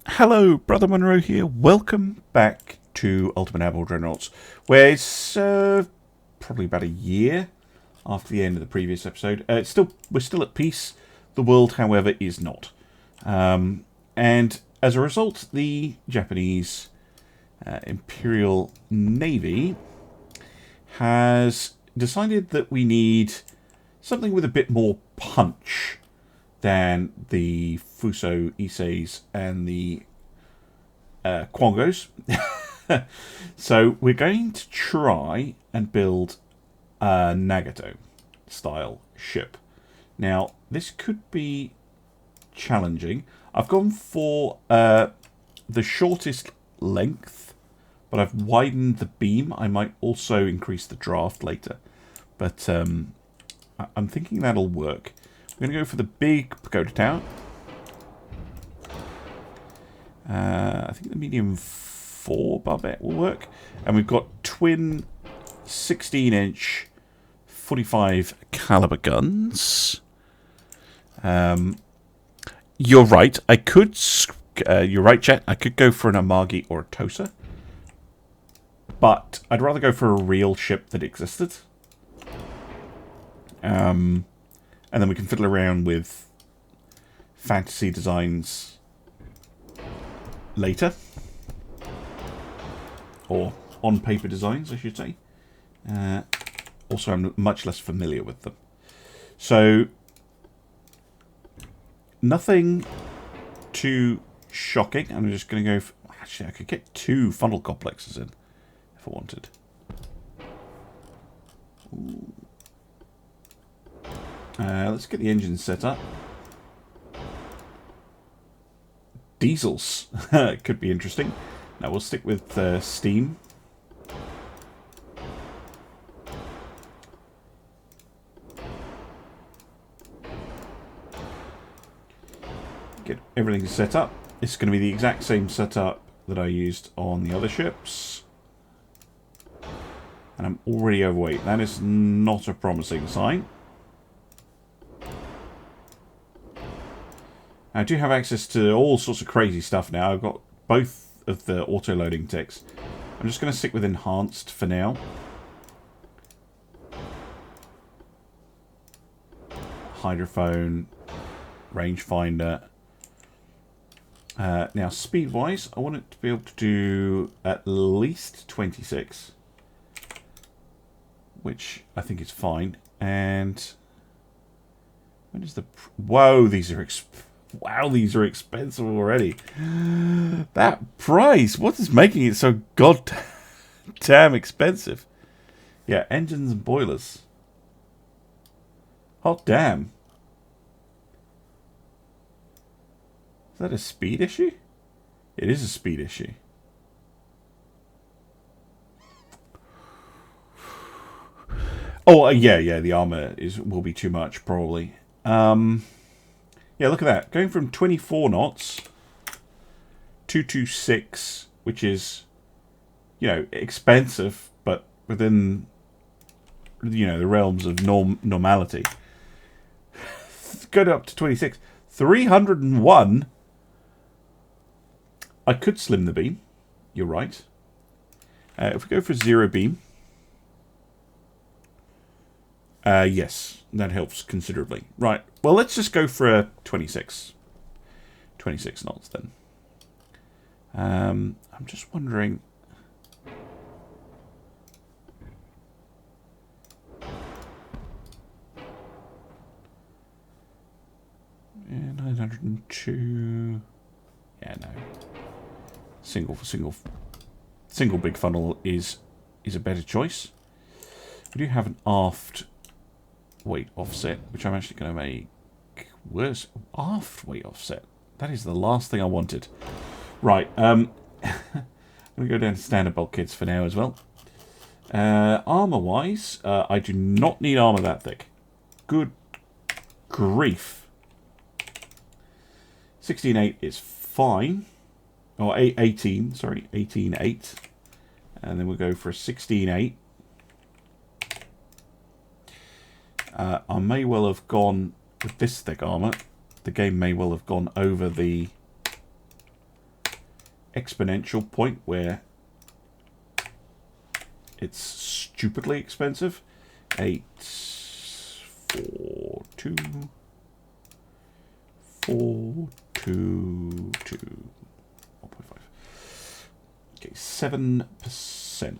Hello, Brother Monroe here. Welcome back to Ultimate Admiral Dreadnoughts, where it's probably about a year after the end of the previous episode. We're still at peace. The world, however, is not. And as a result, the Japanese Imperial Navy has decided that we need something with a bit more punch than the Fuso Iseis and the Quongos. So we're going to try and build a Nagato style ship. Now, this could be challenging. I've gone for the shortest length, but I've widened the beam. I might also increase the draft later. But I'm thinking that'll work. We're going to go for the big pagoda tower. I think the medium 4 barbette will work. And we've got twin 16-inch 45 caliber guns. You're right. I could. You're right, chat. I could go for an Amagi or a Tosa. But I'd rather go for a real ship that existed. And then we can fiddle around with fantasy designs later. Or on-paper designs, I should say. Also, I'm much less familiar with them. So, nothing too shocking. I'm just going to go for... Actually, I could get 2 funnel complexes in if I wanted. Ooh. Let's get the engine set up. Diesels could be interesting. Now we'll stick with steam. Get everything set up. It's going to be the exact same setup that I used on the other ships. And I'm already overweight. That is not a promising sign. I do have access to all sorts of crazy stuff now. I've got both of the auto-loading ticks. I'm just going to stick with enhanced for now. Hydrophone, rangefinder. Now, speed-wise, I want it to be able to do at least 26. Which I think is fine. And when is the... Whoa, these are... Wow, these are expensive already. That price, what is making it so goddamn expensive? Yeah, engines and boilers. Hot damn. Is that a speed issue? It is a speed issue. Oh, yeah, the armour will be too much, probably. Yeah, look at that. Going from 24 knots to 26, which is, you know, expensive, but within, you know, the realms of normality. Go up to 26. 301. I could slim the beam. You're right. If we go for 0 beam. Yes, that helps considerably. Right, well, let's just go for a 26. 26 knots, then. I'm just wondering... Yeah, 902... Yeah, no. Single big funnel is a better choice. We do have an aft weight offset, which I'm actually going to make worse. Aft weight offset. That is the last thing I wanted. Right. I'm going to go down to standard bulkheads for now as well. Armour-wise, I do not need armour that thick. Good grief. 16.8 is fine. Or 18, sorry. 18.8. And then we'll go for a 16.8. I may well have gone with this thick armour. The game may well have gone over the exponential point where it's stupidly expensive. 8, 4, 2, 4, 2, 2, 1.5. Okay, 7%.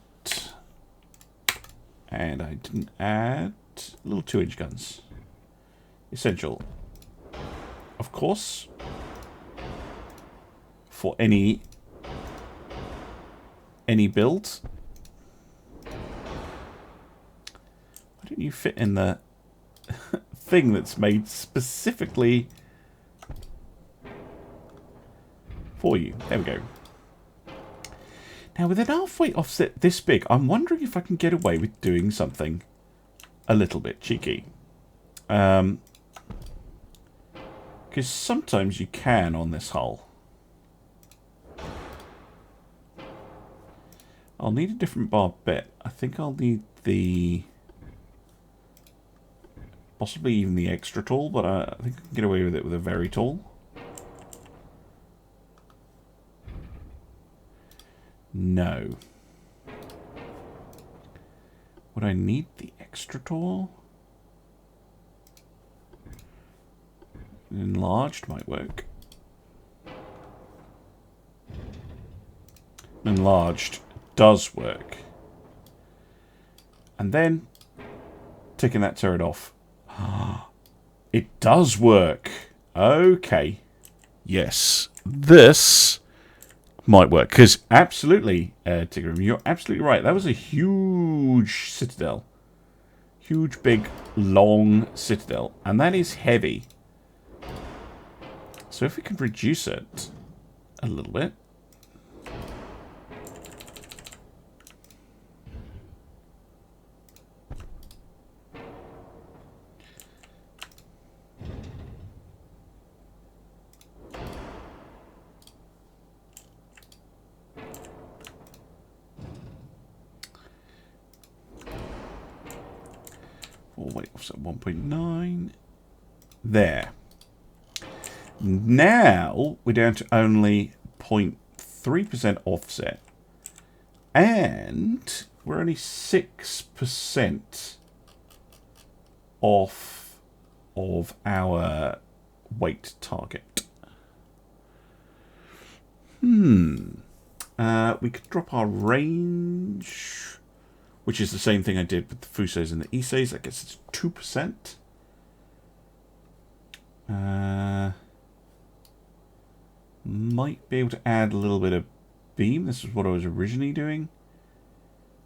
And I didn't add little 2-inch guns. Essential. Of course. For any build. Why don't you fit in the thing that's made specifically for you? There we go. Now, with an half-weight offset this big, I'm wondering if I can get away with doing something a little bit cheeky. Because sometimes you can on this hull. I'll need a different barbette. I think I'll need the... possibly even the extra tall, but I think I can get away with it with a very tall. No. Would I need the extra tall? Enlarged might work. Enlarged does work. And then taking that turret off. It does work. Okay. Yes. This might work. Because absolutely, Tigrum, you're absolutely right. That was a huge citadel. Huge, big, long citadel. And that is heavy. So if we can reduce it a little bit. Wait, offset 1.9. There. Now we're down to only 0.3% offset. And we're only 6% off of our weight target. We could drop our range, which is the same thing I did with the Fusos and the Iseis. I guess it's 2%. Might be able to add a little bit of beam. This is what I was originally doing.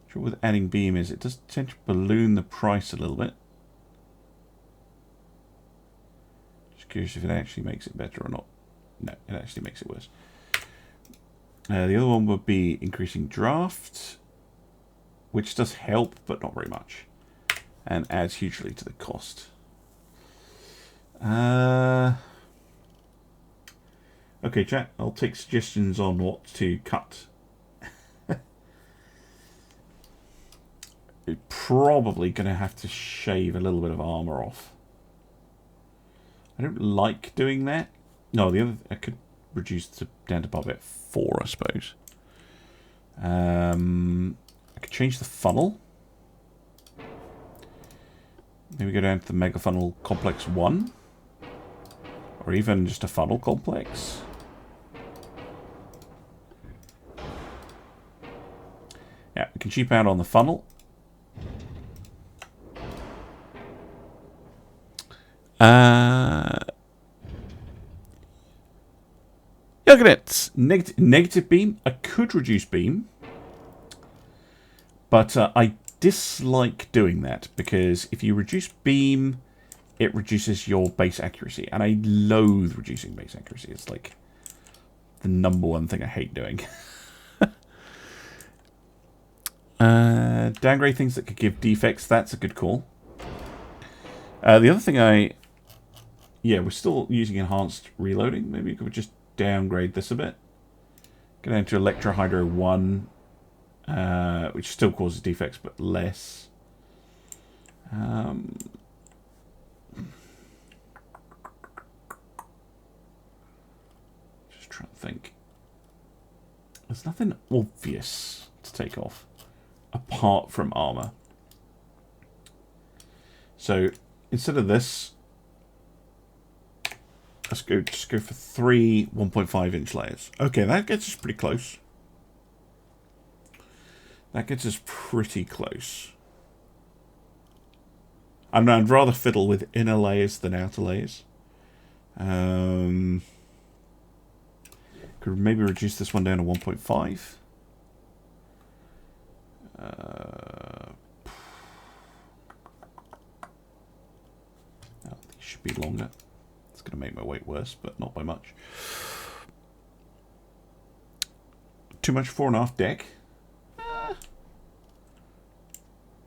Trouble with adding beam is it does tend to balloon the price a little bit. Just curious if it actually makes it better or not. No, it actually makes it worse. The other one would be increasing draft, which does help, but not very much, and adds hugely to the cost. Okay, chat, I'll take suggestions on what to cut. We're probably going to have to shave a little bit of armour off. I don't like doing that. No, the other I could reduce down to barbette 4, I suppose. I could change the funnel. Maybe go down to the Mega Funnel Complex 1. Or even just a funnel complex. Yeah, we can cheap out on the funnel. Look at it. Negative beam. I could reduce beam. But I dislike doing that. Because if you reduce beam, it reduces your base accuracy. And I loathe reducing base accuracy. It's like the #1 thing I hate doing. Downgrade things that could give defects. That's a good call. The other thing yeah, we're still using enhanced reloading. Maybe we could just downgrade this a bit. Go down to Electro Hydro 1, which still causes defects, but less. Just trying to think. There's nothing obvious to take off apart from armour. So instead of this, let's just go for 3 1.5 inch layers. Okay, that gets us pretty close. That gets us pretty close. I'd rather fiddle with inner layers than outer layers. Could maybe reduce this one down to 1.5. These should be longer. It's going to make my weight worse, but not by much. Too much 4.5 deck?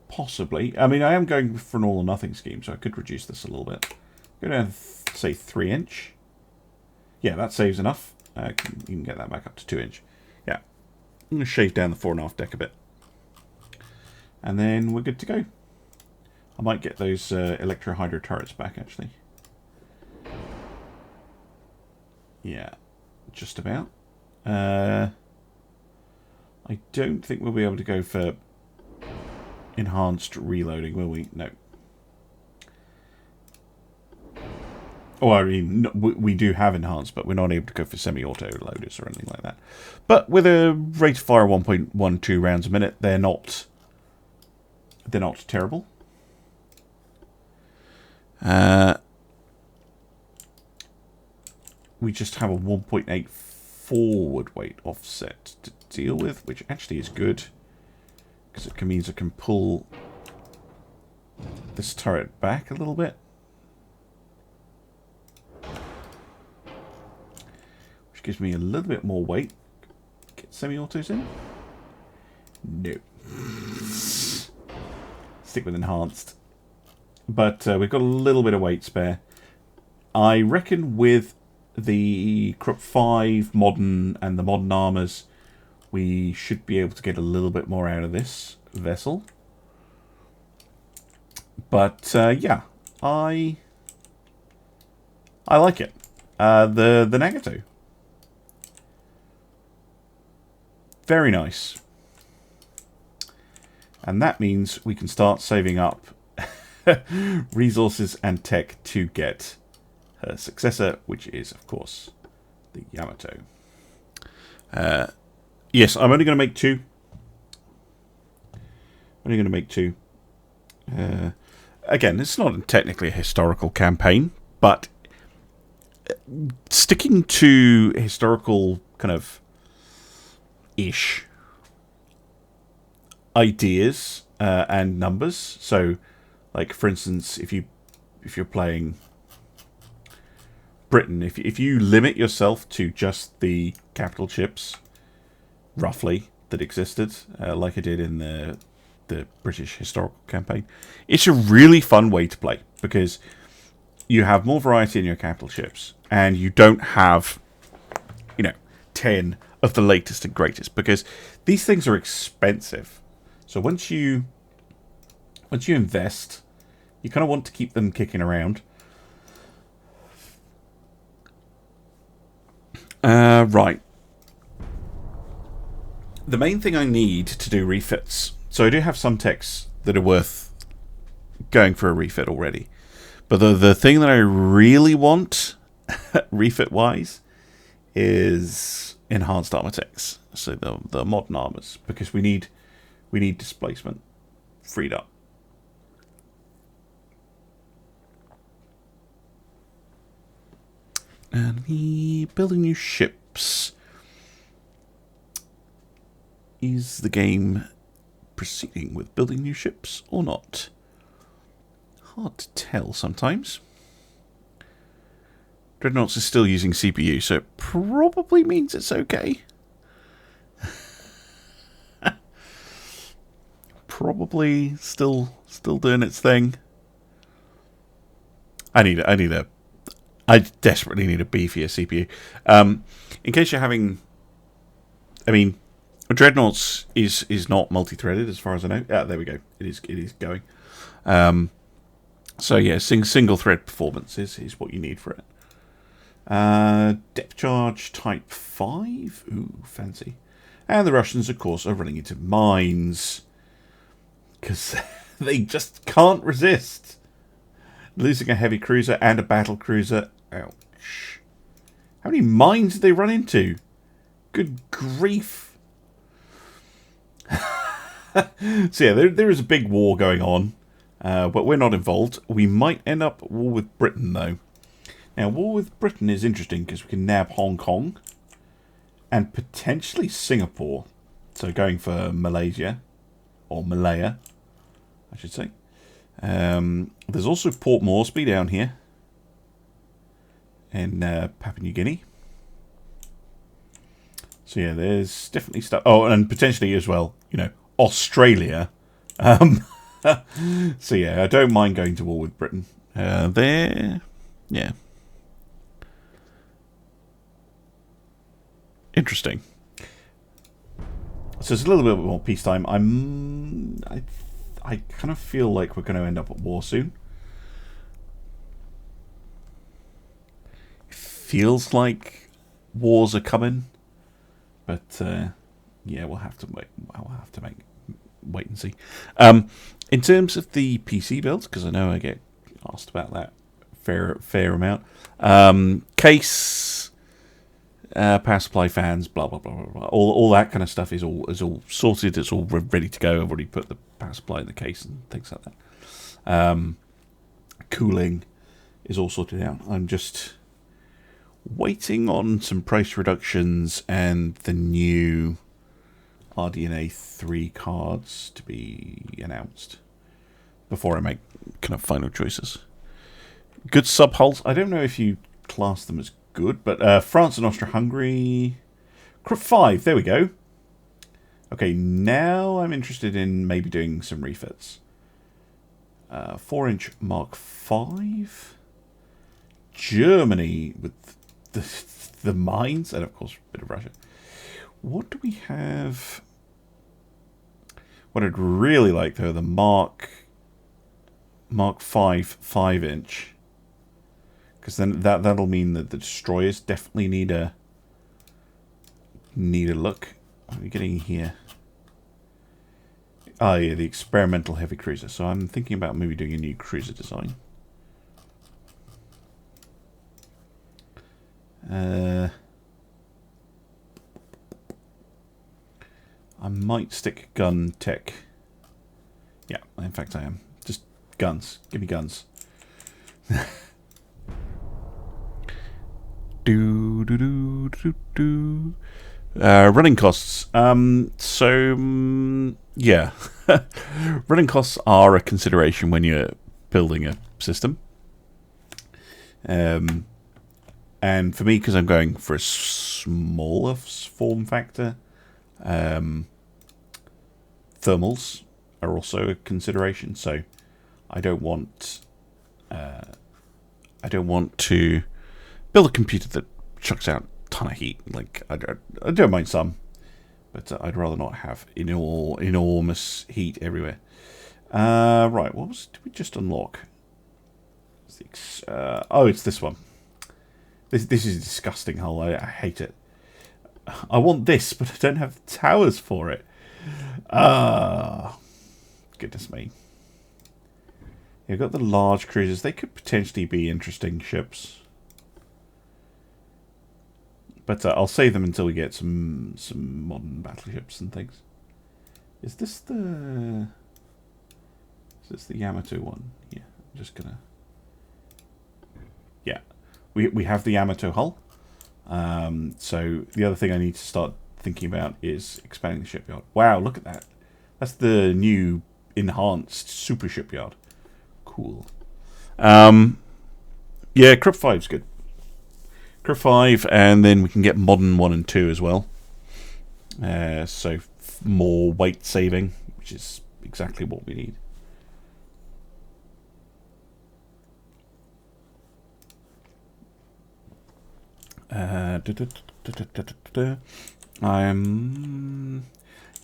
Possibly. I mean, I am going for an all or nothing scheme, so I could reduce this a little bit. Go down, say, 3 inch. Yeah, that saves enough. You can get that back up to 2 inch. Yeah. I'm going to shave down the 4.5 deck a bit. And then we're good to go. I might get those electro hydro turrets back, actually. Yeah, just about. I don't think we'll be able to go for enhanced reloading, will we? No. Oh, I mean, we do have enhanced, but we're not able to go for semi-auto loaders or anything like that. But with a rate of fire 1.12 rounds a minute, they're not terrible. We just have a 1.8 forward weight offset to deal with, which actually is good. Because it means I can pull this turret back a little bit. Which gives me a little bit more weight. Get semi-autos in? No. Stick with enhanced. But we've got a little bit of weight spare. I reckon with the Krupp 5 modern and the modern armours, we should be able to get a little bit more out of this vessel. But yeah, I like it. The Nagato, very nice, and that means we can start saving up resources and tech to get her successor, which is of course the Yamato. Yes, I'm only going to make 2. Only going to make 2. Again, it's not technically a historical campaign, but sticking to historical kind of ish ideas and numbers. So, like for instance, if you're playing Britain, if you limit yourself to just the capital ships, roughly, that existed, like I did in the British historical campaign, it's a really fun way to play because you have more variety in your capital ships and you don't have 10 of the latest and greatest, because these things are expensive. So once you invest, you kind of want to keep them kicking around. Right. The main thing I need to do refits. So I do have some techs that are worth going for a refit already. But the thing that I really want, refit-wise, is enhanced armor techs. So the modern armors. Because we need displacement freed up. And the building new ships. Is the game proceeding with building new ships or not? Hard to tell sometimes. Dreadnoughts is still using CPU, so it probably means it's okay. Probably still doing its thing. I desperately need a beefier CPU. In case you're having, I mean, Dreadnoughts is not multi-threaded as far as I know. There we go. It is going. So yeah, single thread performance is what you need for it. Depth charge type 5. Ooh, fancy. And the Russians, of course, are running into mines. Because they just can't resist. Losing a heavy cruiser and a battle cruiser. Ouch. How many mines did they run into? Good grief. So yeah, there is a big war going on. But we're not involved. We might end up at war with Britain, though. Now, war with Britain is interesting because we can nab Hong Kong. And potentially Singapore. So going for Malaysia. Or Malaya, I should say. There's also Port Moresby down here. In Papua New Guinea. So yeah, there's definitely stuff. Oh, and potentially as well, you know, Australia. So yeah, I don't mind going to war with Britain. Yeah. Interesting. So it's a little bit more peacetime. I kind of feel like we're going to end up at war soon. It feels like wars are coming, but yeah, we'll have to wait. I'll have to wait and see. In terms of the PC builds, because I know I get asked about that fair amount. Case, power supply, fans, blah blah blah blah blah. All that kind of stuff is all sorted. It's all ready to go. I've already put the power supply in the case and things like that. Cooling is all sorted out. I'm just waiting on some price reductions and the new RDNA 3 cards to be announced before I make kind of final choices. Good sub-hulls. I don't know if you class them as good, but France and Austria-Hungary. Krupp 5, there we go. Okay, now I'm interested in maybe doing some refits. 4-inch Mark 5. Germany with the mines, and of course a bit of Russia. What do we have? What I'd really like, though, the Mark 5 5-inch. Because then that'll mean that the destroyers definitely need a look. What are we getting here? Oh yeah, the experimental heavy cruiser. So I'm thinking about maybe doing a new cruiser design. I might stick gun tech. Yeah, in fact I am. Just guns. Give me guns. Running costs. Yeah. Running costs are a consideration when you're building a system. And for me, because I'm going for a smaller form factor, thermals are also a consideration. So I don't want to build a computer that chucks out a ton of heat. Like I don't mind some, but I'd rather not have enormous heat everywhere. Right, did we just unlock? Oh, it's this one. This is a disgusting hull. I hate it. I want this, but I don't have towers for it. Goodness me. You've got the large cruisers. They could potentially be interesting ships. But I'll save them until we get some modern battleships and things. Is this the Yamato one? Yeah, I'm just gonna. Yeah, we have the Yamato hull. So the other thing I need to start thinking about is expanding the shipyard. Wow, look at that. That's the new enhanced super shipyard. Cool. Yeah, Krupp 5's good. Krupp 5, and then we can get modern 1 and 2 as well. So more weight saving, which is exactly what we need.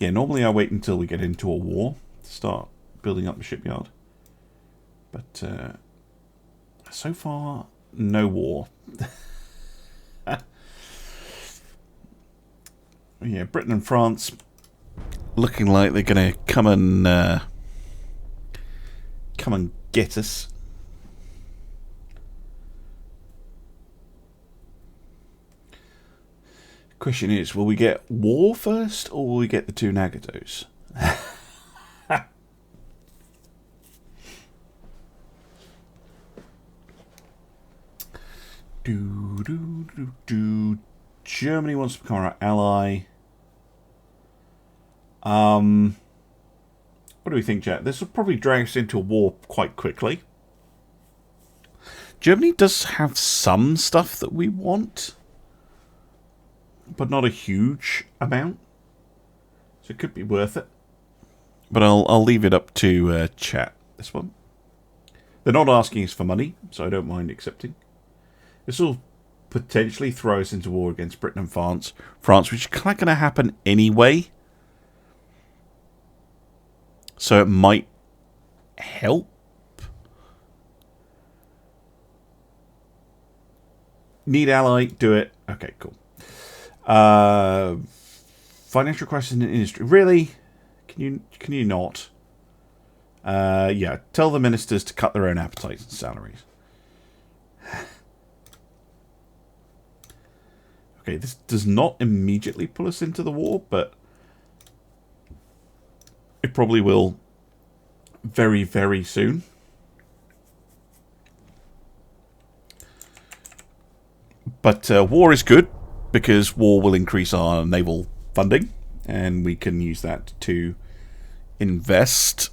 Normally I wait until we get into a war to start building up the shipyard. But so far, no war. Yeah, Britain and France looking like they're going to come and get us. Question is, will we get war first, or will we get the 2 Nagatos? Germany wants to become our ally. What do we think, Jack? This will probably drag us into a war quite quickly. Germany does have some stuff that we want, but not a huge amount. So it could be worth it. But I'll leave it up to chat, this one. They're not asking us for money, so I don't mind accepting. This will potentially throw us into war against Britain and France, which is kind of going to happen anyway. So it might help. Need ally, do it. Okay, cool. Financial crisis in the industry. Really? Can you not? Yeah, tell the ministers to cut their own appetites and salaries. Okay, this does not immediately pull us into the war, but it probably will very, very soon. But war is good, because war will increase our naval funding, and we can use that to invest.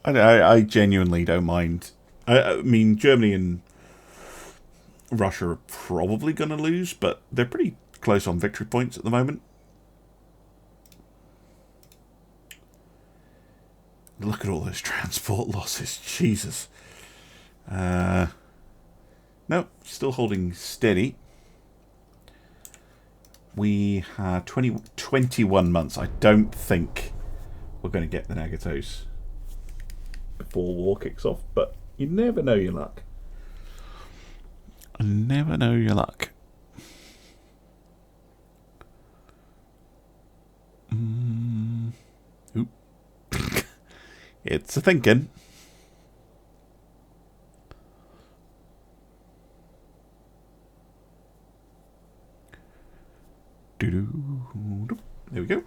I genuinely don't mind. I mean, Germany and Russia are probably going to lose, but they're pretty close on victory points at the moment. Look at all those transport losses. Jesus. No, still holding steady. We have 21 months. I don't think we're going to get the Nagatos before war kicks off, but you never know your luck. Never know your luck. Oop. It's a thinking. There we go.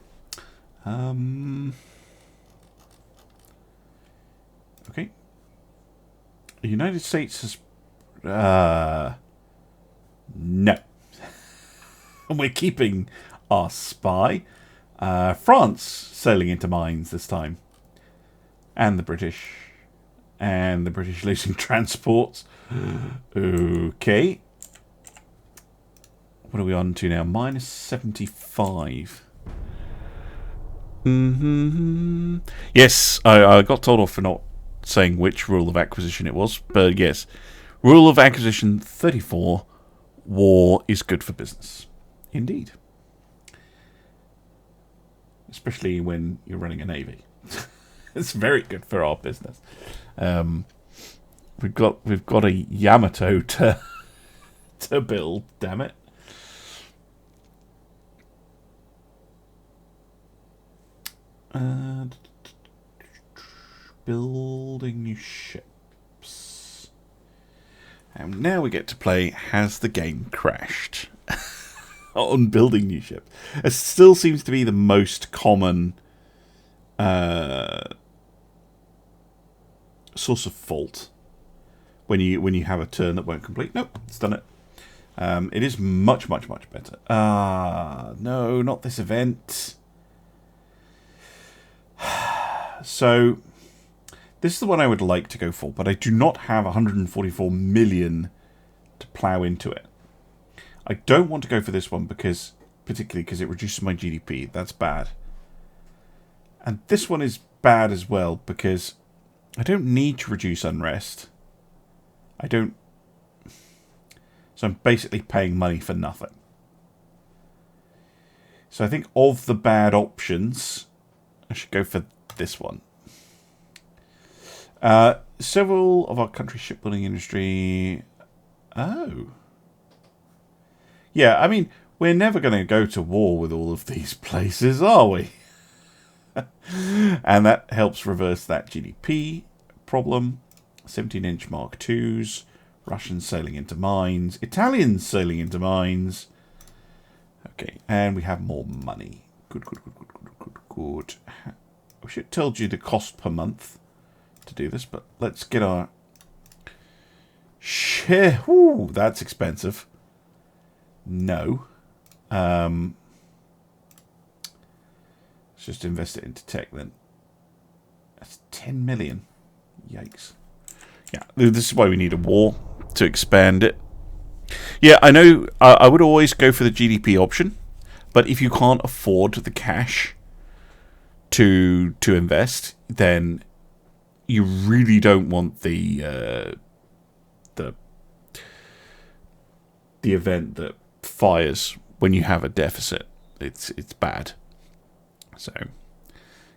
Okay. The United States has... no. We're keeping our spy. France sailing into mines this time. And the British. And the British losing transports. Okay. What are we on to now? Minus 75. Yes, I got told off for not saying which rule of acquisition it was. But yes. Rule of acquisition 34. War is good for business. Indeed. Especially when you're running a navy. It's very good for our business. We've got a Yamato to build, damn it. Building new ships. And now we get to play Has the Game Crashed? On building new ships. It still seems to be the most common source of fault when you have a turn that won't complete. Nope, it's done it. It is much, much, much better. No, not this event. So, this is the one I would like to go for, but I do not have 144 million to plough into it. I don't want to go for this one particularly because it reduces my GDP. That's bad. And this one is bad as well because I don't need to reduce unrest. So I'm basically paying money for nothing. So I think of the bad options, I should go for this one. Several of our country's shipbuilding industry Oh. Yeah, I mean, we're never going to go to war with all of these places, are we? And that helps reverse that GDP problem. 17-inch Mark IIs. Russians sailing into mines. Italians sailing into mines. Okay, and we have more money. Good. I wish it told you the cost per month to do this, but let's get our share. Ooh, that's expensive. No. Let's just invest it into tech then. That's 10 million. Yikes. Yeah, this is why we need a war to expand it. Yeah, I know I would always go for the GDP option, but if you can't afford the cash to invest, then you really don't want the event that fires when you have a deficit. It's bad. So,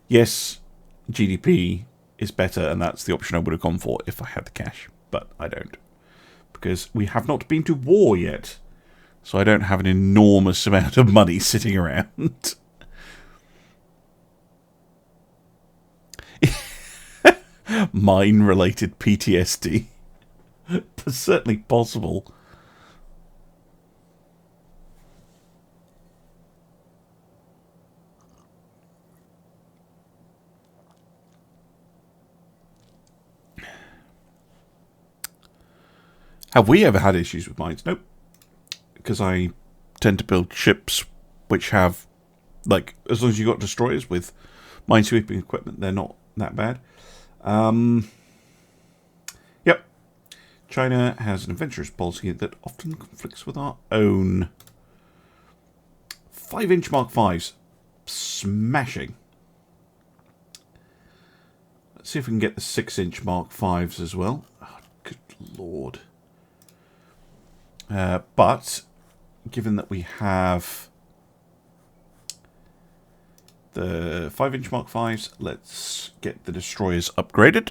yes, GDP is better, and that's the option I would have gone for if I had the cash, but I don't. Because we have not been to war yet, so I don't have an enormous amount of money sitting around. Mine-related PTSD. Certainly possible. Have we ever had issues with mines? Nope. Because I tend to build ships which have, like, as long as you've got destroyers with minesweeping equipment, they're not that bad. Yep. China has an adventurous policy that often conflicts with our own. 5-inch Mark Vs. Smashing. Let's see if we can get the 6-inch Mark Vs as well. Oh, good lord. But given that we have the 5-inch Mark Vs, let's get the destroyers upgraded.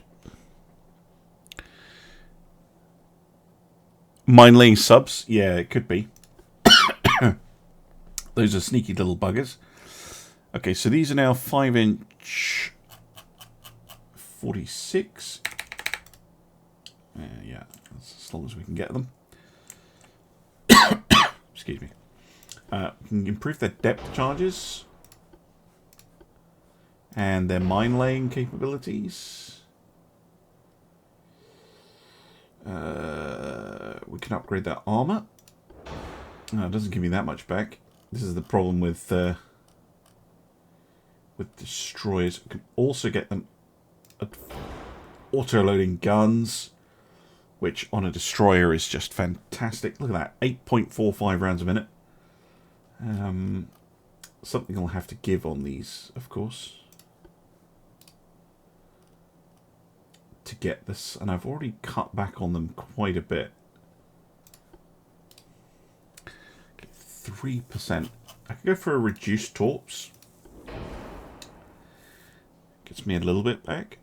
Mine laying subs, yeah, it could be. Those are sneaky little buggers. Okay, so these are now 5-inch 46. Yeah, that's as long as we can get them. Excuse me. We can improve their depth charges and their mine laying capabilities. We can upgrade their armour. Oh, it doesn't give me that much back. This is the problem with destroyers. We can also get them auto-loading guns, which on a destroyer is just fantastic. Look at that, 8.45 rounds a minute. Something I'll have to give on these, of course, to get this, and I've already cut back on them quite a bit. 3%. I could go for a reduced torps. Gets me a little bit back.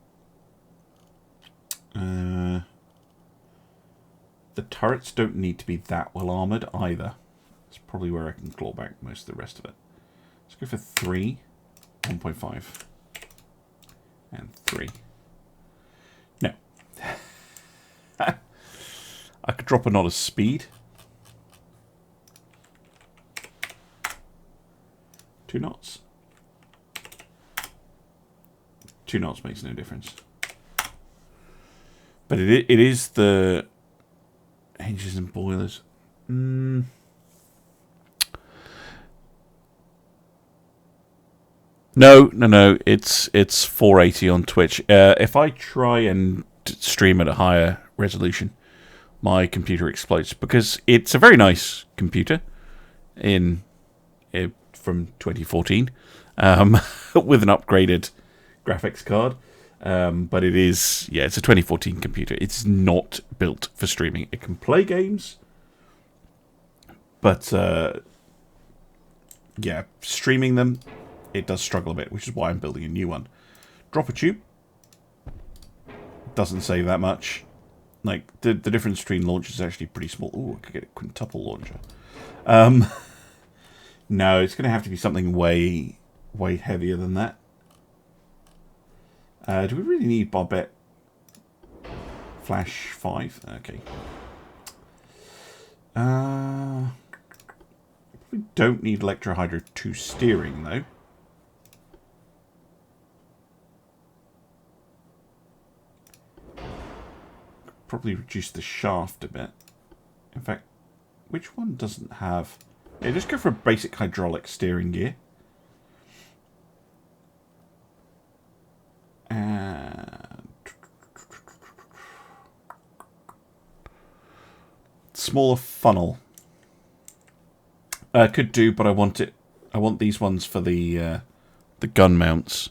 The turrets don't need to be that well armoured either. That's probably where I can claw back most of the rest of it. Let's go for 3, 1.5, and 3. No. I could drop a knot of speed. 2 knots. 2 knots makes no difference. But it is the engines and boilers. No. It's 480 on Twitch. If I try and stream at a higher resolution, my computer explodes because it's a very nice computer from 2014 with an upgraded graphics card. But it is, yeah, it's a 2014 computer. It's not built for streaming. It can play games, but yeah, streaming them, it does struggle a bit, which is why I'm building a new one. Drop a tube. Doesn't save that much. Like, the difference between launchers is actually pretty small. Ooh, I could get a quintuple launcher. No, it's going to have to be something way heavier than that. Do we really need Barbette Flash 5? Okay. We don't need Electro Hydro 2 steering, though. Probably reduce the shaft a bit. In fact, which one doesn't have... Yeah, just go for a basic hydraulic steering gear. And... smaller funnel. Could do, but I want it. I want these ones for the gun mounts.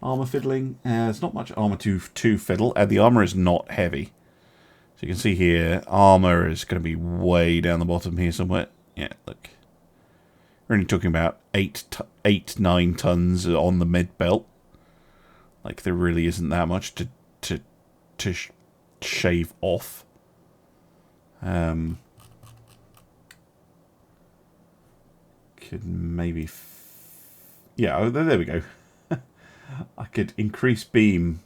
Armour fiddling. There's not much armour to fiddle. The armour is not heavy. So you can see here, armour is going to be way down the bottom here somewhere. Yeah, look. We're only talking about 9 tons on the mid belt. Like, there really isn't that much to shave off. Could maybe... yeah, oh, there we go. I could increase beam.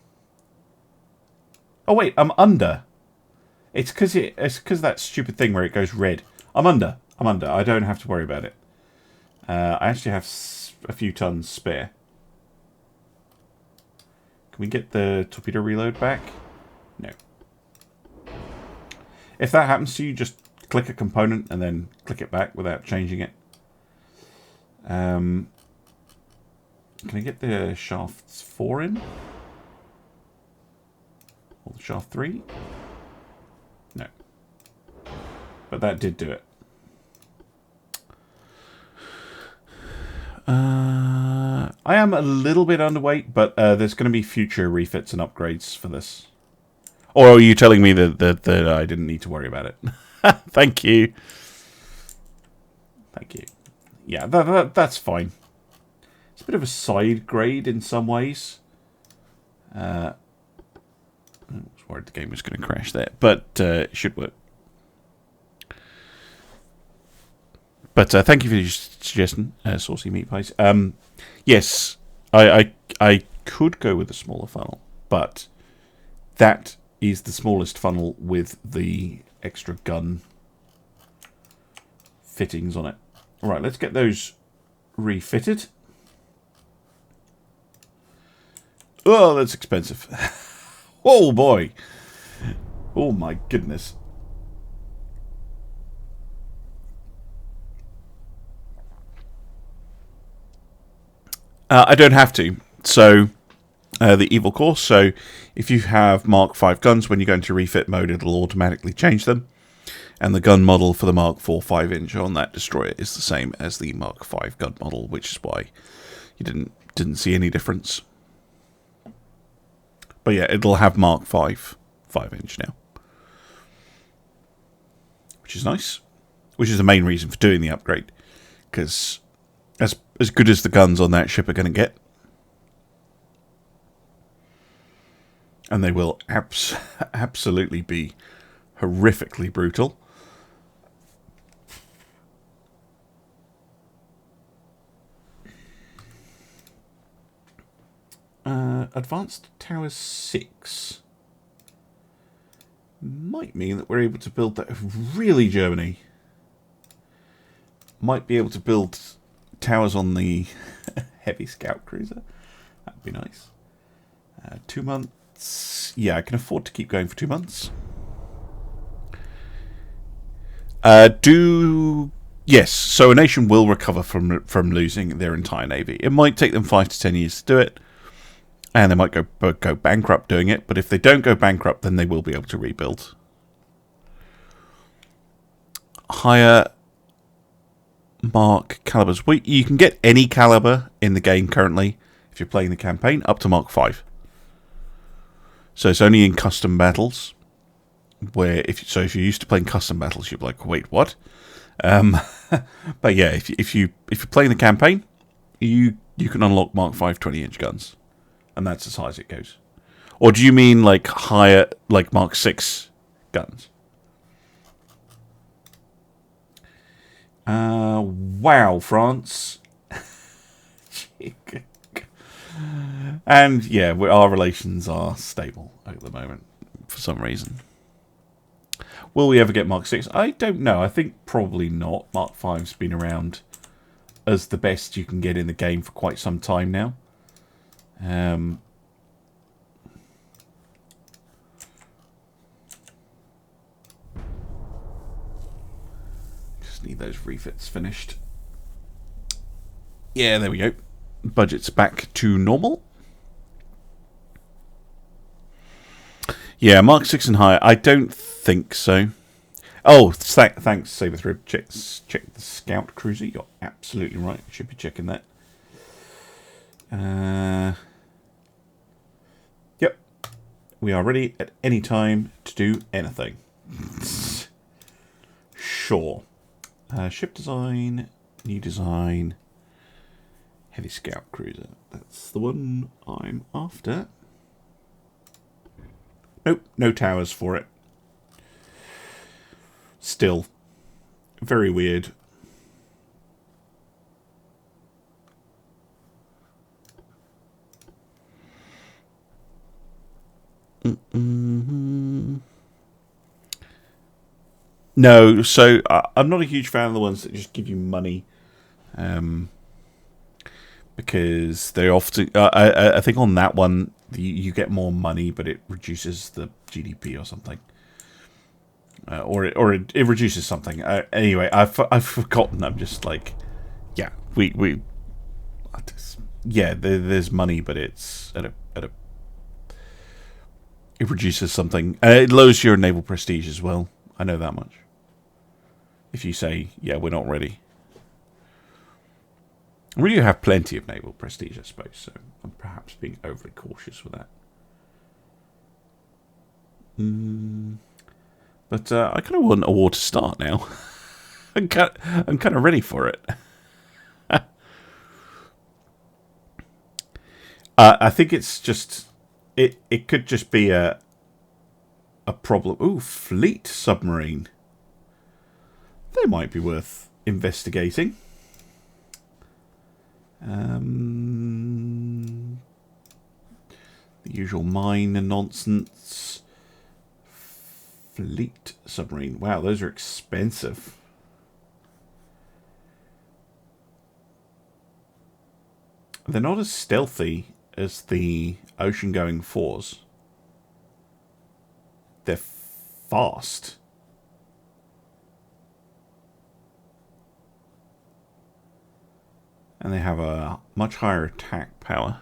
Oh wait, I'm under. It's because that stupid thing where it goes red. I'm under. I don't have to worry about it. I actually have a few tons spare. Can we get the torpedo reload back? No. If that happens to you, just click a component and then click it back without changing it. Can I get the shafts 4 in? Or the shaft 3? No. But that did do it. I am a little bit underweight, but there's going to be future refits and upgrades for this. Or are you telling me that I didn't need to worry about it? Thank you. Thank you. Yeah, that's fine. It's a bit of a side grade in some ways. I was worried the game was going to crash there, but it should work. But thank you for your suggestion, Saucy Meat Pies. Yes, I could go with a smaller funnel, but that is the smallest funnel with the extra gun fittings on it. All right, let's get those refitted. Oh, that's expensive. Oh, boy. Oh, my goodness. I don't have to. So, the evil course. So, if you have Mark 5 guns, when you go into refit mode, it'll automatically change them. And the gun model for the Mark 4 5-inch on that destroyer is the same as the Mark 5 gun model, which is why you didn't see any difference. But yeah, it'll have Mark 5 5-inch now, which is nice. Which is the main reason for doing the upgrade, because as good as the guns on that ship are going to get, and they will absolutely be horrifically brutal. Advanced Towers 6 might mean that we're able to build that. Really, Germany might be able to build towers on the heavy scout cruiser. That'd be nice. 2 months. Yeah, I can afford to keep going for 2 months. Yes, so a nation will recover from losing their entire navy. It might take them 5 to 10 years to do it, and they might go bankrupt doing it, but if they don't go bankrupt, then they will be able to rebuild. Higher Mark calibers. You can get any caliber in the game currently, if you're playing the campaign, up to Mark 5. So it's only in custom battles, where if you're used to playing custom battles, you're like, wait, what? But yeah, if you're playing the campaign, you can unlock Mark 5 20-inch guns, and that's as high as it goes. Or do you mean like higher, like Mark 6 guns? Wow, France. And yeah, our relations are stable at the moment for some reason. Will we ever get Mark 6? I don't know. I think probably not. Mark 5's been around as the best you can get in the game for quite some time now. Just need those refits finished. Yeah, there we go. Budget's back to normal. Yeah, Mark 6 and higher. I don't think so. Oh, thanks, Saberthread. Check the Scout Cruiser. You're absolutely right. Should be checking that. Yep. We are ready at any time to do anything. Sure. Ship design. New design. Heavy Scout Cruiser. That's the one I'm after. Nope, no towers for it. Still. Very weird. No, so I'm not a huge fan of the ones that just give you money. Because they often... I think on that one, you get more money, but it reduces the GDP or something. Or it reduces something. Anyway, I've forgotten. I'm just like... Yeah, yeah, there's money, but it's at a it reduces something. It lowers your naval prestige as well. I know that much. If you say, yeah, we're not ready. We do have plenty of naval prestige, I suppose, so I'm perhaps being overly cautious with that. But I kind of want a war to start now. I'm kind of ready for it. I think it's just... It could just be a problem. Ooh, fleet submarine. They might be worth investigating. The usual mine and nonsense. Fleet submarine. Wow, those are expensive. They're not as stealthy as the ocean-going fours. They're fast. And they have a much higher attack power.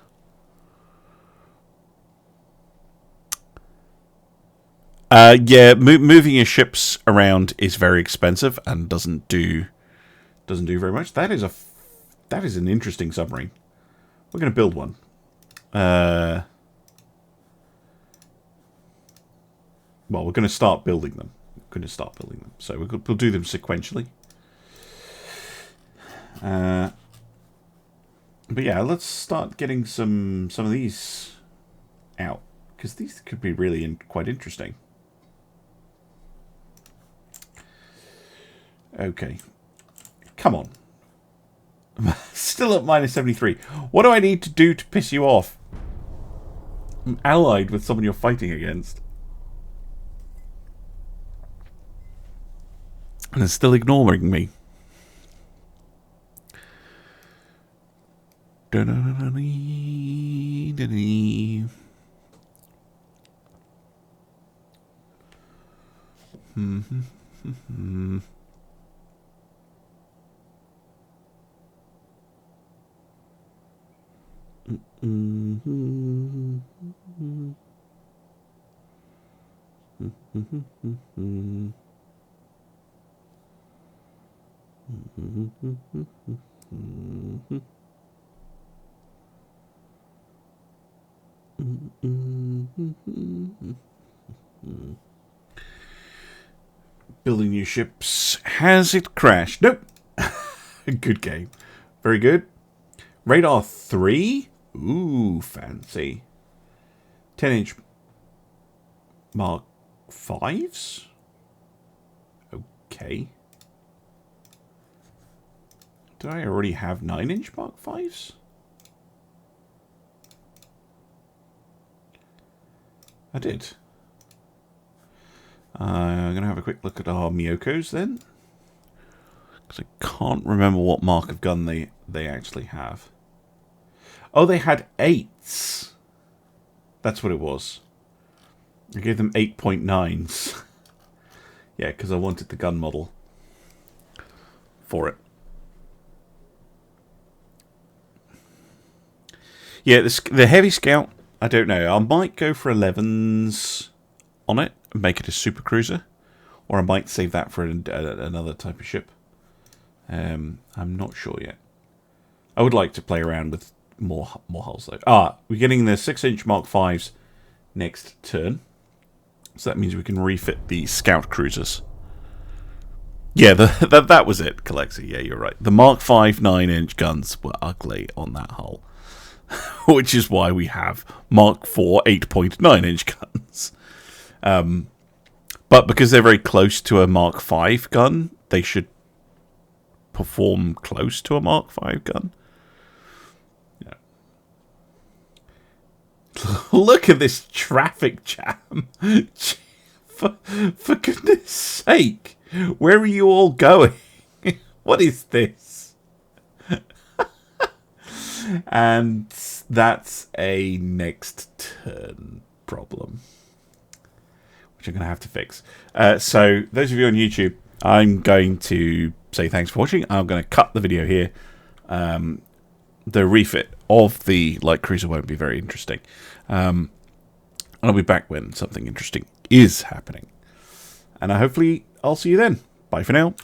Yeah, moving your ships around is very expensive and doesn't do very much. That is an interesting submarine. We're going to build one. Well, we're going to start building them. So we'll do them sequentially. But yeah, let's start getting some of these out, because these could be really quite interesting. Okay, come on. Still at minus 73. What do I need to do to piss you off? I'm allied with someone you're fighting against. And they're still ignoring me. Building new ships. Has it crashed? Nope. Good game. Very good. Radar 3. Ooh, fancy. 10-inch Mark 5s? Okay. Did I already have 9-inch Mark 5s? I did. I'm going to have a quick look at our Miyokos then. Because I can't remember what mark of gun they actually have. Oh, they had 8s. That's what it was. I gave them 8.9s. Yeah, because I wanted the gun model for it. Yeah, the heavy scout, I don't know. I might go for 11s on it and make it a super cruiser. Or I might save that for another type of ship. I'm not sure yet. I would like to play around with more hulls though. We're getting the 6-inch Mark 5s next turn. So that means we can refit the scout cruisers. Yeah, that was it, Kalexi. Yeah, you're right. The Mark 5 9-inch guns were ugly on that hull. Which is why we have Mark 4 8.9-inch guns. But because they're very close to a Mark 5 gun, they should perform close to a Mark 5 gun. Yeah. Look at this traffic jam. For goodness sake. Where are you all going? What is this? And that's a next turn problem, which I'm going to have to fix. So those of you on YouTube, I'm going to say thanks for watching. I'm going to cut the video here. The refit of the light cruiser won't be very interesting. I'll be back when something interesting is happening. And hopefully I'll see you then. Bye for now.